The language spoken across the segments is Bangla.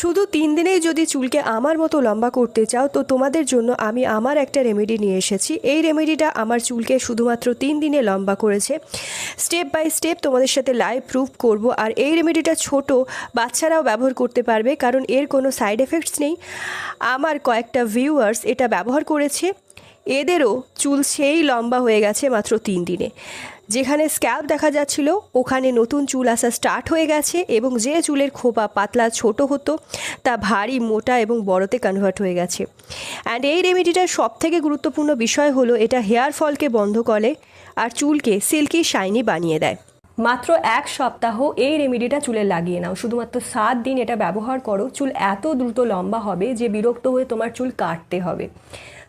শুধু 3 দিনেই যদি চুলকে আমার মতো লম্বা করতে চাও তো তোমাদের জন্য আমি আমার একটা রেমেডি নিয়ে এসেছি। এই রেমেডিটা আমার চুলকে শুধুমাত্র 3 দিনে লম্বা করেছে। স্টেপ বাই স্টেপ তোমাদের সাথে লাইভ প্রুফ করব। আর এই রেমেডিটা ছোট বাচ্চারাও ব্যবহার করতে পারবে, কারণ এর কোনো সাইড এফেক্টস নেই। আমার কয়েকটা ভিউয়ার্স এটা ব্যবহার করেছে, এদেরও চুল সেই লম্বা হয়ে গেছে মাত্র 3 দিনে। যেখানে স্ক্যাল্প দেখা যাচ্ছিল ওখানে নতুন চুল আসা স্টার্ট হয়ে গেছে, এবং যে চুলের খোপা পাতলা ছোট হতো তা ভারী মোটা এবং বড়তে কনভার্ট হয়ে গেছে। অ্যান্ড এই রেমেডিটার সবথেকে গুরুত্বপূর্ণ বিষয় হলো এটা হেয়ার ফলকে বন্ধ করে আর চুলকে সিল্কি শাইনি বানিয়ে দেয়। মাত্র 1 সপ্তাহ এই রেমেডিটা চুলে লাগিয়ে নাও, শুধুমাত্র 7 দিন এটা ব্যবহার করো, চুল এত দ্রুত লম্বা হবে যে বিরক্ত হয়ে তোমার চুল কাটতে হবে।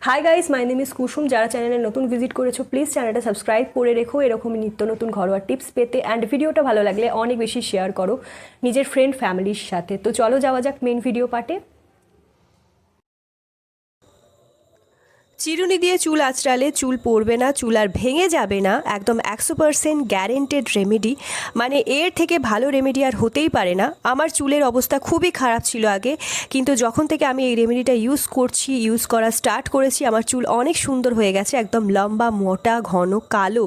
Hi guys, my name is Kusum. যারা চ্যানেলে নতুন ভিজিট করেছো প্লিজ চ্যানেলটা সাবস্ক্রাইব করে রেখো এরকমই নিত্য নতুন ঘরোয়া টিপস পেতে। অ্যান্ড ভিডিওটা ভালো লাগলে অনেক বেশি শেয়ার করো নিজের ফ্রেন্ড ফ্যামিলির সাথে। তো চলো যাওয়া যাক মেন ভিডিও পার্টে। চিরুনি দিয়ে চুল আঁচড়ালে চুল পড়বে না, চুল আর ভেঙে যাবে না, একদম 100% গ্যারেন্টেড রেমেডি। মানে এর থেকে ভালো রেমেডি আর হতেই পারে না। আমার চুলের অবস্থা খুবই খারাপ ছিল আগে, কিন্তু যখন থেকে আমি এই রেমেডিটা ইউজ করা স্টার্ট করেছি আমার চুল অনেক সুন্দর হয়ে গেছে, একদম লম্বা মোটা ঘন কালো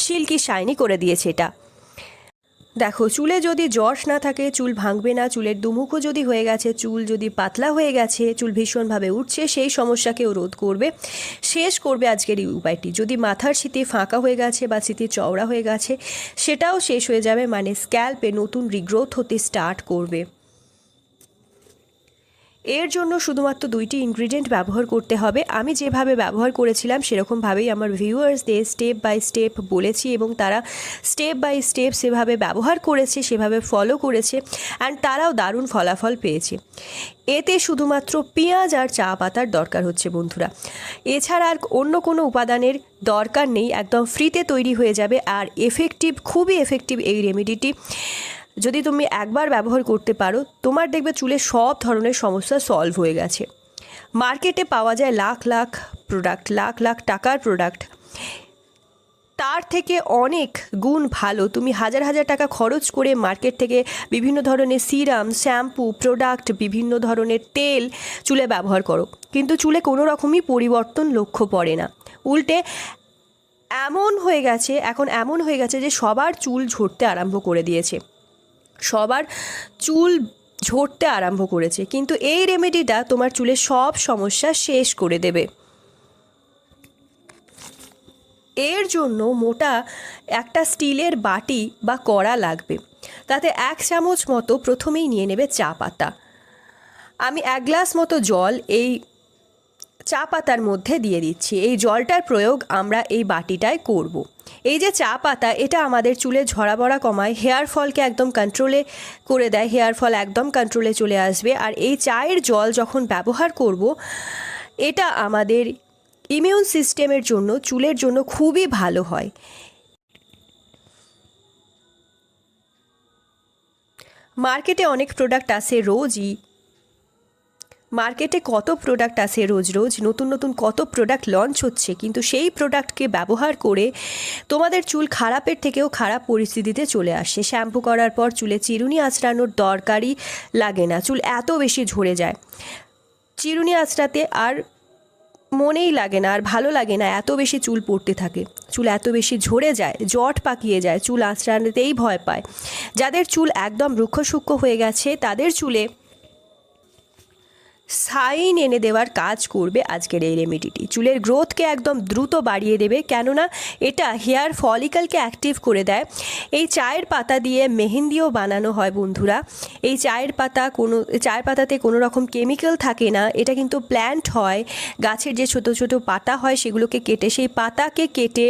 সিল্কি শাইনি করে দিয়েছে এটা। দেখো, চুলে যদি জশ না থাকে চুল ভাঙবে না, চুলের দুমুখো যদি হয়ে গেছে, চুল যদি পাতলা হয়ে গেছে, চুল ভীষণভাবে উঠছে, সেই সমস্যাকেও রোধ করবে, শেষ করবে আজকের এই উপায়টি। যদি মাথার স্মৃতি ফাঁকা হয়ে গেছে বা স্মৃতি চওড়া হয়ে গেছে সেটাও শেষ হয়ে যাবে, মানে স্ক্যাল্পে নতুন রিগ্রোথ হতে স্টার্ট করবে। এর জন্য শুধুমাত্র 2টি ইনগ্রিডিয়েন্ট ব্যবহার করতে হবে। আমি যেভাবে ব্যবহার করেছিলাম সেরকমভাবেই আমার ভিউয়ার্সদের স্টেপ বাই স্টেপ বলেছি, এবং তারা স্টেপ বাই স্টেপ সেভাবে ব্যবহার করেছে, সেভাবে ফলো করেছে, অ্যান্ড তারাও দারুণ ফলাফল পেয়েছে। এতে শুধুমাত্র পেঁয়াজ আর চা পাতার দরকার হচ্ছে বন্ধুরা, এছাড়া আর অন্য কোনো উপাদানের দরকার নেই। একদম ফ্রিতে তৈরি হয়ে যাবে আর এফেক্টিভ, খুবই এফেক্টিভ এই রেমেডিটি। যদি তুমি একবার ব্যবহার করতে পারো তোমার দেখবে চুলে সব ধরনের সমস্যা সলভ হয়ে গেছে। মার্কেটে পাওয়া যায় লাখ লাখ প্রোডাক্ট, লাখ লাখ টাকার প্রোডাক্ট, তার থেকে অনেক গুণ ভালো তুমি হাজার হাজার টাকা খরচ করে মার্কেট থেকে বিভিন্ন ধরনের সিরাম, শ্যাম্পু, প্রোডাক্ট, বিভিন্ন ধরনের তেল চুলে ব্যবহার করো, কিন্তু চুলে কোনো রকমই পরিবর্তন লক্ষ্য পড়ে না। উল্টে এমন হয়ে গেছে যে সবার চুল ঝরতে আরম্ভ করে দিয়েছে, সবার চুল ঝরতে আরম্ভ করেছে। কিন্তু এই রেমেডিটা তোমার চুলের সব সমস্যা শেষ করে দেবে। এর জন্য মোটা একটা স্টিলের বাটি বা কড়া লাগবে, তাতে 1 চামচ মতো প্রথমেই নিয়ে নেবে চা পাতা। আমি 1 গ্লাস মতো জল এই চা পাতার মধ্যে দিয়ে দিচ্ছি। এই জলটার প্রয়োগ আমরা এই বাটিটায় করব। এই যে চা পাতা, এটা আমাদের চুলে ঝরা পড়া কমায়, হেয়ার ফলকে একদম কন্ট্রোলে করে দেয়, হেয়ার ফল একদম কন্ট্রোলে চলে আসবে। আর এই চায়ের জল যখন ব্যবহার করব, এটা আমাদের ইমিউন সিস্টেমের জন্য, চুলের জন্য খুবই ভালো হয়। মার্কেটে অনেক প্রোডাক্ট আসে রোজই, মার্কেটে কত প্রোডাক্ট আসে রোজ রোজ, নতুন নতুন কত প্রোডাক্ট লঞ্চ হচ্ছে, কিন্তু সেই প্রোডাক্টকে ব্যবহার করে তোমাদের চুল খারাপের থেকেও খারাপ পরিস্থিতিতে চলে আসে। শ্যাম্পু করার পর চুলে চিরুনি আঁচড়ানোর দরকারই লাগে না, চুল এত বেশি ঝরে যায়। চিরুনি আঁচড়াতে আর মনেই লাগে না, আর ভালো লাগে না, এত বেশি চুল পড়তে থাকে, চুল এত বেশি ঝরে যায়, জট পাকিয়ে যায়, চুল আঁচড়ানোতেই ভয় পায়। যাদের চুল একদম রুক্ষ সূক্ষ্ম হয়ে গেছে তাদের চুলে শাইন এনে দেওয়ার কাজ করবে আজকের এই রেমেডিটি। চুলের গ্রোথকে একদম দ্রুত বাড়িয়ে দেবে, কেননা এটা হেয়ার ফলিকলকে অ্যাক্টিভ করে দেয়। এই চায়ের পাতা দিয়ে মেহেন্দিও বানানো হয় বন্ধুরা। এই চায়ের পাতাতে কোনো রকম কেমিক্যাল থাকে না, এটা কিন্তু প্ল্যান্ট হয়, গাছের যে ছোট ছোট পাতা হয় সেগুলোকে কেটে, সেই পাতাকে কেটে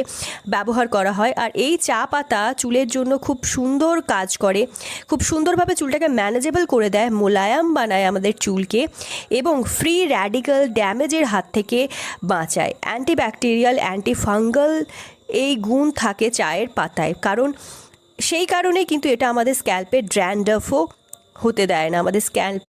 ব্যবহার করা হয়। আর এই চা পাতা চুলের জন্য খুব সুন্দর কাজ করে, খুব সুন্দরভাবে চুলটাকে ম্যানেজেবল করে দেয়, মোলায়েম বানায় আমাদের চুলকে, এবং ফ্রি র্যাডিক্যাল ড্যামেজের হাত থেকে বাঁচায়। অ্যান্টিব্যাকটেরিয়াল, অ্যান্টিফাঙ্গাল এই গুণ থাকে চায়ের পাতায়, কারণ সেই কারণে কিন্তু এটা আমাদের স্ক্যাল্পে ড্র্যান্ড্রাফও হতে দেয় না, আমাদের স্ক্যাল্প